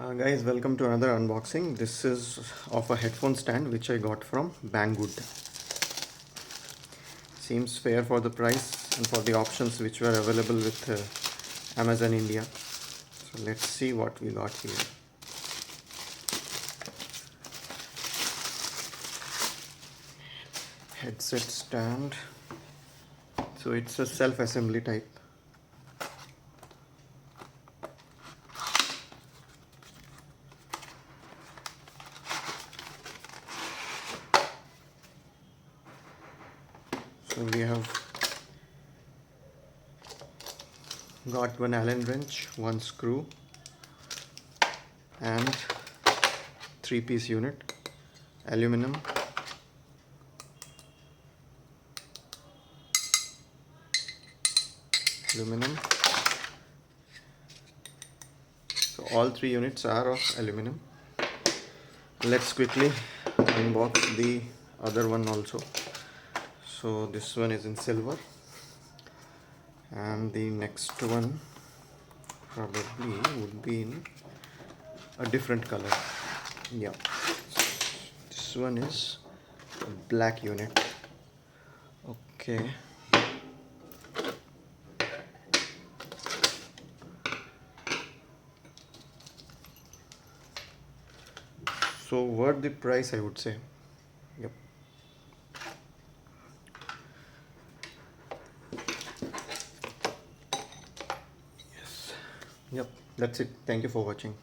Guys, welcome to another unboxing. This is of a headphone stand which I got from Banggood. Seems fair for the price and for the options which were available with Amazon India. So let's see what we got here. Headset stand. So it's a self-assembly type. So we have got one Allen wrench, one screw and 3-piece unit, aluminum, so all 3 units are of aluminum. Let's quickly unbox the other one also. So this one is in silver and the next one probably would be in a different color. Yeah, this one is a black unit. Okay, so worth the price, I would say. Yep. Yes. Yep, that's it. Thank you for watching.